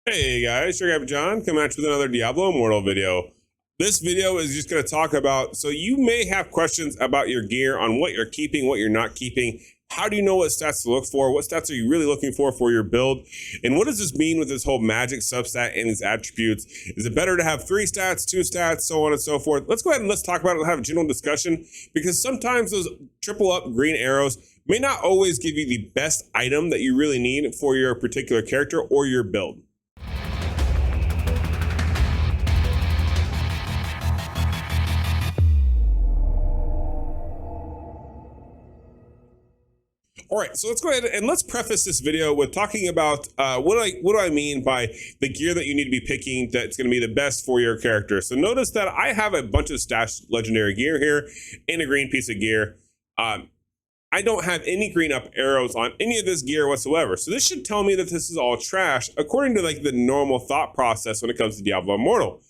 Hey guys, Sure Guy John coming at you with another Diablo Immortal video. This video is just going to talk about, so you may have questions about your gear on what you're keeping, what you're not keeping. How do you know what stats to look for? What stats are you really looking for your build? And what does this mean with this whole magic substat and these attributes? Is it better to have 3 stats, 2 stats, so on and so forth? Let's go ahead and let's talk about it and have a general discussion, because sometimes those triple up green arrows may not always give you the best item that you really need for your particular character or your build. All right, so let's go ahead and let's preface this video with talking about what do I mean by the gear that you need to be picking that's going to be the best for your character. So notice that I have a bunch of stashed legendary gear here and a green piece of gear. I don't have any green up arrows on any of this gear whatsoever. So this should tell me that this is all trash according to like the normal thought process when it comes to Diablo Immortal.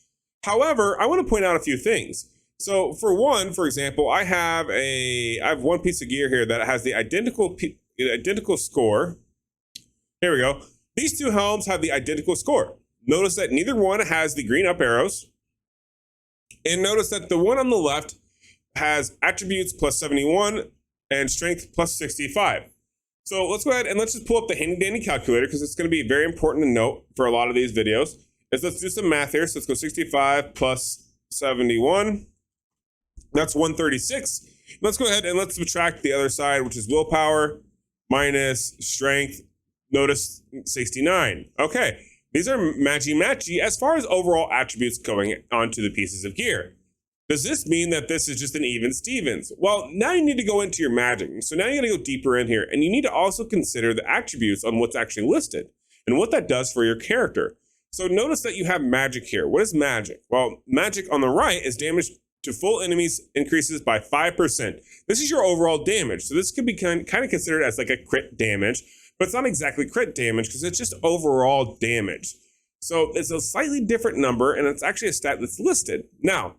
However, I want to point out a few things. So for one, for example, I have one piece of gear here that has the identical score. Here we go. These two helms have the identical score. Notice that neither one has the green up arrows. And notice that the one on the left has attributes plus 71 and strength plus 65. So let's go ahead and let's just pull up the handy dandy calculator, because it's going to be very important to note for a lot of these videos. Let's do some math here. So let's go 65 plus 71. That's 136. Let's go ahead and let's subtract the other side, which is willpower minus strength. Notice 69. Okay, these are matchy as far as overall attributes going onto the pieces of gear. Does this mean that this is just an even Stevens? Well, now you need to go into your magic. So now you got to go deeper in here, and you need to also consider the attributes on what's actually listed and what that does for your character. So notice that you have magic here. What is magic? Well, magic on the right is damage to full enemies increases by 5%. This is your overall damage. So this could be kind of considered as like a crit damage, but it's not exactly crit damage because it's just overall damage. So it's a slightly different number, and it's actually a stat that's listed. Now,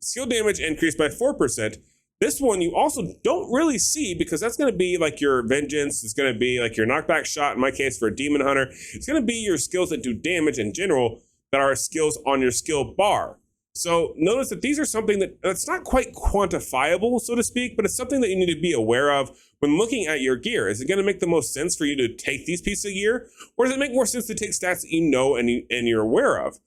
skill damage increased by 4%. This one you also don't really see, because that's going to be like your vengeance. It's going to be like your knockback shot, in my case for a demon hunter. It's going to be your skills that do damage in general that are skills on your skill bar. So notice that these are something that's not quite quantifiable, so to speak, but it's something that you need to be aware of when looking at your gear. Is it going to make the most sense for you to take these pieces of gear, or does it make more sense to take stats that you know and you're aware of?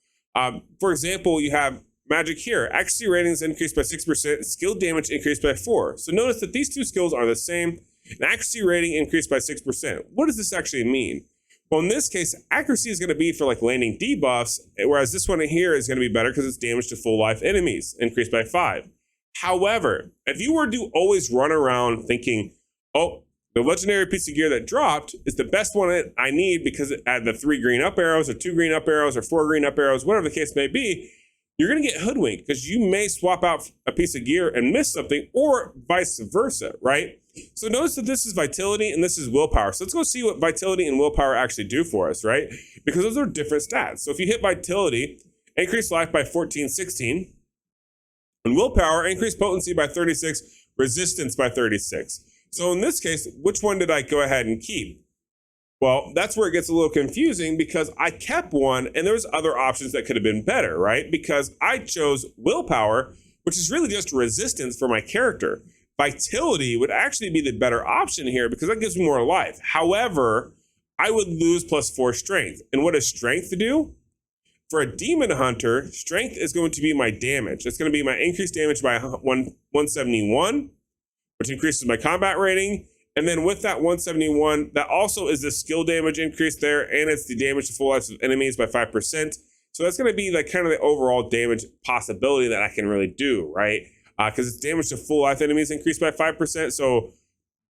For example, you have magic here. Accuracy ratings increased by 6%, skill damage increased by 4%. So notice that these two skills are the same. An accuracy rating increased by 6%. What does this actually mean? Well, in this case, accuracy is going to be for like landing debuffs, whereas this one here is going to be better because it's damage to full life enemies, increased by 5. However, if you were to always run around thinking, oh, the legendary piece of gear that dropped is the best one I need because it had the 3 green up arrows or 2 green up arrows or 4 green up arrows, whatever the case may be, you're going to get hoodwinked because you may swap out a piece of gear and miss something, or vice versa, right? So notice that this is vitality and this is willpower. So let's go see what vitality and willpower actually do for us, right? Because those are different stats. So if you hit vitality, increase life by 14, 16, and willpower, increase potency by 36, resistance by 36. So in this case, which one did I go ahead and keep? Well, that's where it gets a little confusing, because I kept one and there's other options that could have been better, right? Because I chose willpower, which is really just resistance for my character. Vitality would actually be the better option here because that gives me more life. However, I would lose plus 4 strength. And what does strength do? For a demon hunter, strength is going to be my damage. It's going to be my increased damage by 171, which increases my combat rating. And then with that 171, that also is the skill damage increase there, and it's the damage to full life of enemies by 5%. So that's going to be like kind of the overall damage possibility that I can really do, right? Because it's damage to full life enemies increased by 5%. So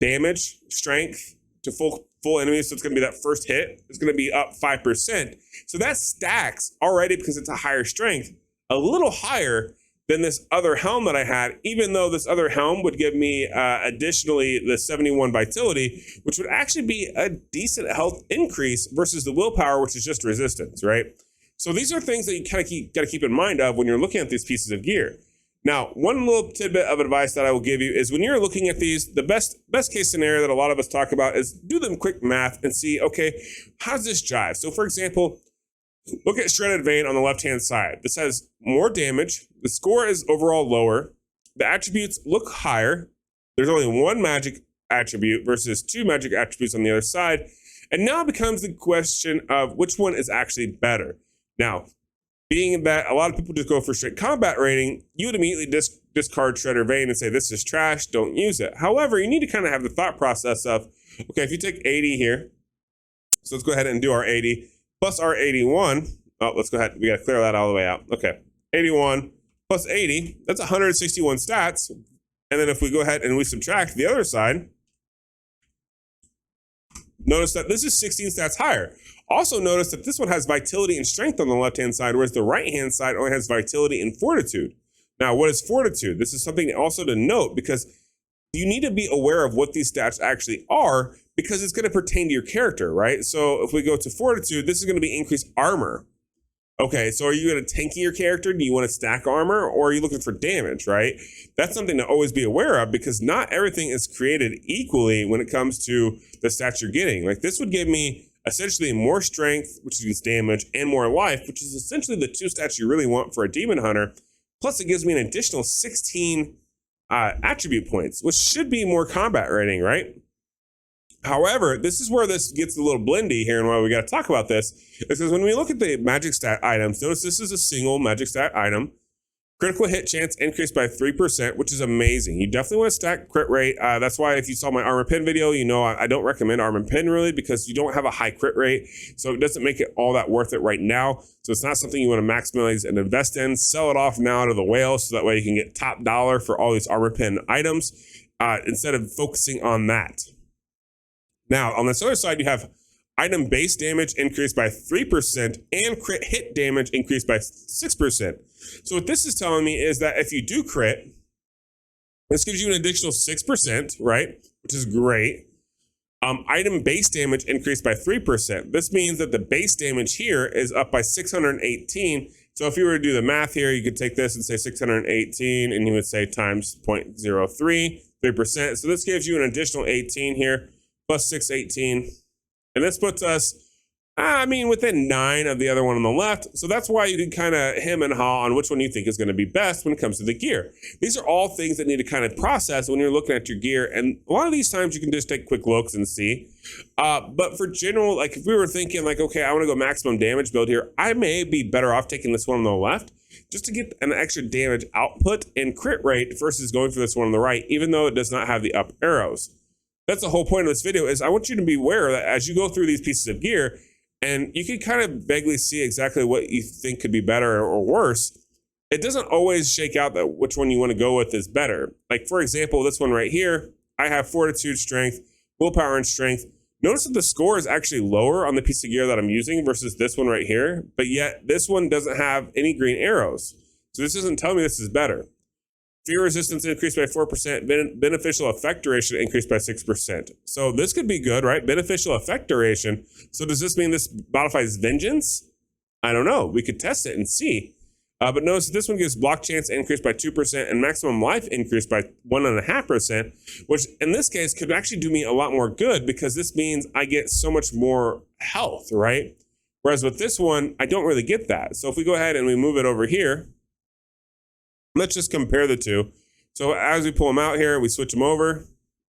damage, strength to full enemies, so it's going to be that first hit, it's going to be up 5%. So that stacks already, because it's a higher strength, a little higher than this other helm that I had, even though this other helm would give me additionally the 71 vitality, which would actually be a decent health increase versus the willpower, which is just resistance, right? So these are things that you kind of got to keep in mind of when you're looking at these pieces of gear. Now, one little tidbit of advice that I will give you is when you're looking at these, the best case scenario that a lot of us talk about is do them quick math and see, okay, how does this jive? So for example, Look at Shredded Vein on the left-hand side. This has more damage. The score is overall lower. The attributes look higher. There's only one magic attribute versus two magic attributes on the other side. And now it becomes the question of which one is actually better. Now, being that a lot of people just go for straight combat rating, you would immediately discard Shredder Vein and say, this is trash, don't use it. However, you need to kind of have the thought process of, okay, if you take 80 here, so let's go ahead and do our 80 plus our 81. Oh, let's go ahead. We got to clear that all the way out. Okay, 81 plus 80, that's 161 stats. And then if we go ahead and we subtract the other side, notice that this is 16 stats higher. Also notice that this one has vitality and strength on the left-hand side, whereas the right-hand side only has vitality and fortitude. Now, what is fortitude? This is something also to note because you need to be aware of what these stats actually are because it's going to pertain to your character, right? So if we go to fortitude, this is going to be increased armor. Okay, so are you going to tanky your character? Do you want to stack armor or are you looking for damage, right? That's something to always be aware of because not everything is created equally when it comes to the stats you're getting. Like this would give me essentially more strength, which is damage, and more life, which is essentially the two stats you really want for a demon hunter. Plus it gives me an additional 16 attribute points, which should be more combat rating, right? However, this is where this gets a little blendy here and why we got to talk about this. Is because when we look at the magic stat items, notice this is a single magic stat item. Critical hit chance increased by 3%, which is amazing. You definitely want to stack crit rate. That's why if you saw my armor pin video, you know I don't recommend armor pin really because you don't have a high crit rate. So it doesn't make it all that worth it right now. So it's not something you want to maximize and invest in. Sell it off now to the whale so that way you can get top dollar for all these armor pin items instead of focusing on that. Now, on this other side, you have item base damage increased by 3% and crit hit damage increased by 6%. So what this is telling me is that if you do crit, this gives you an additional 6%, right? Which is great. Item base damage increased by 3%. This means that the base damage here is up by 618. So if you were to do the math here, you could take this and say 618, and you would say times 0.03, 3%. So this gives you an additional 18 here. Plus 618. And this puts us, within 9 of the other one on the left. So that's why you can kind of hem and haw on which one you think is going to be best when it comes to the gear. These are all things that need to kind of process when you're looking at your gear. And a lot of these times you can just take quick looks and see. But for general, like if we were thinking like, okay, I want to go maximum damage build here, I may be better off taking this one on the left just to get an extra damage output and crit rate versus going for this one on the right, even though it does not have the up arrows. That's the whole point of this video is I want you to be aware that as you go through these pieces of gear and you can kind of vaguely see exactly what you think could be better or worse, it doesn't always shake out that which one you want to go with is better. Like for example, this one right here, I have fortitude, strength, willpower, and strength. Notice that the score is actually lower on the piece of gear that I'm using versus this one right here, but yet this one doesn't have any green arrows. So this doesn't tell me this is better. Fear resistance increased by 4%. Beneficial effect duration increased by 6%. So this could be good, right? Beneficial effect duration. So does this mean this modifies vengeance? I don't know. We could test it and see. But notice this one gives block chance increased by 2% and maximum life increased by 1.5%, which in this case could actually do me a lot more good because this means I get so much more health, right? Whereas with this one, I don't really get that. So if we go ahead and we move it over here, let's just compare the two. So as we pull them out here, we switch them over.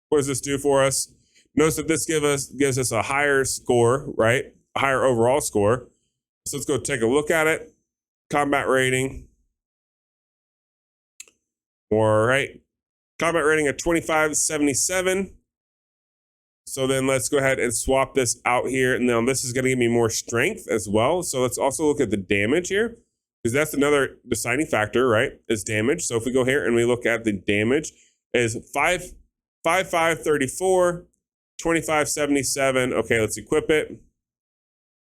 What does this do for us? Notice that this gives us a higher score, right? A higher overall score. So let's go take a look at it. Combat rating. All right. Combat rating at 2577. So then let's go ahead and swap this out here. And now this is going to give me more strength as well. So let's also look at the damage here, because that's another deciding factor, right? Is damage. So if we go here and we look at the damage is 5534, 2577. Okay, let's equip it.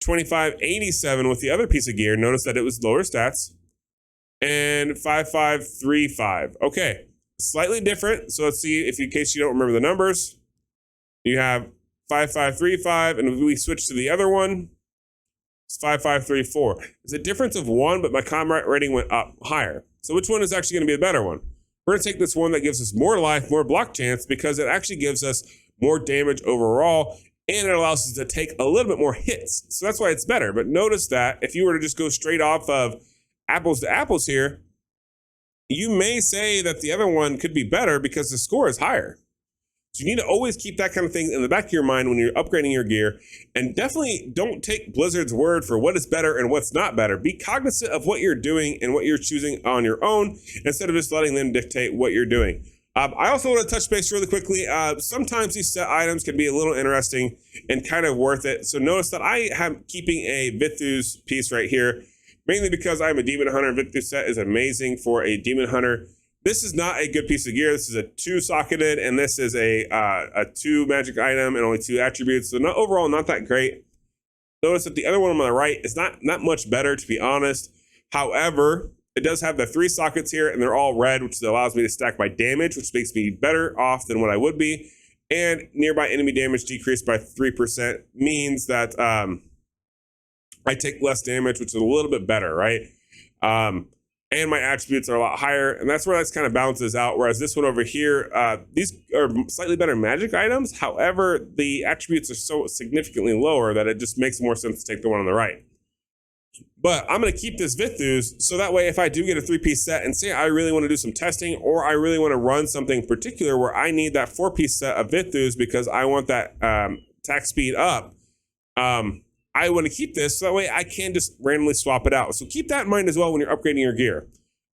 2587 with the other piece of gear. Notice that it was lower stats. And 5535. Okay, slightly different. So let's see if in case you don't remember the numbers. You have 5535, and if we switch to the other one, it's 5534. It's a difference of 1, but my combat rating went up higher. So which one is actually going to be the better one? We're going to take this one that gives us more life, more block chance, because it actually gives us more damage overall and it allows us to take a little bit more hits. So that's why it's better. But notice that if you were to just go straight off of apples to apples here, you may say that the other one could be better because the score is higher. So you need to always keep that kind of thing in the back of your mind when you're upgrading your gear. And definitely don't take Blizzard's word for what is better and what's not better. Be cognizant of what you're doing and what you're choosing on your own instead of just letting them dictate what you're doing. I also want to touch base really quickly. Sometimes these set items can be a little interesting and kind of worth it. So notice that I am keeping a Vithus piece right here, mainly because I'm a Demon Hunter. Vithus set is amazing for a Demon Hunter. This is not a good piece of gear. This is a 2-socketed, and this is a 2 magic item and only 2 attributes. So not overall, not that great. Notice that the other one on the right is not much better, to be honest. However, it does have the 3 sockets here, and they're all red, which allows me to stack my damage, which makes me better off than what I would be. And nearby enemy damage decreased by 3% means that I take less damage, which is a little bit better, right? And my attributes are a lot higher, and that's where that kind of balances out. Whereas this one over here, these are slightly better magic items. However, the attributes are so significantly lower that it just makes more sense to take the one on the right. But I'm going to keep this Vithus, so that way if I do get a 3-piece set and say I really want to do some testing, or I really want to run something particular where I need that 4-piece set of Vithus because I want that attack speed up, I want to keep this so that way I can just randomly swap it out. So keep that in mind as well when you're upgrading your gear.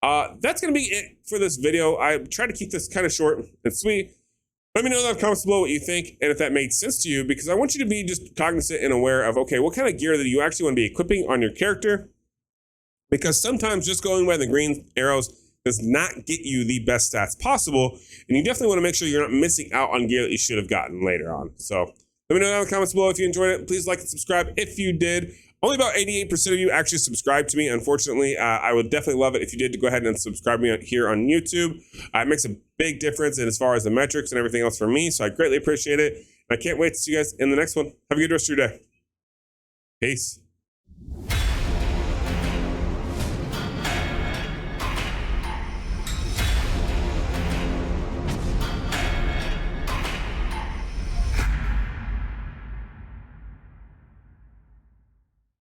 That's going to be it for this video. I try to keep this kind of short and sweet. Let me know in the comments below what you think and if that made sense to you, because I want you to be just cognizant and aware of, okay, what kind of gear that you actually want to be equipping on your character, because sometimes just going by the green arrows does not get you the best stats possible, and you definitely want to make sure you're not missing out on gear that you should have gotten later on. So let me know down in the comments below if you enjoyed it. Please like and subscribe if you did. Only about 88% of you actually subscribe to me, unfortunately. I would definitely love it if you did to go ahead and subscribe me here on YouTube. It makes a big difference in as far as the metrics and everything else for me, so I greatly appreciate it. I can't wait to see you guys in the next one. Have a good rest of your day. Peace.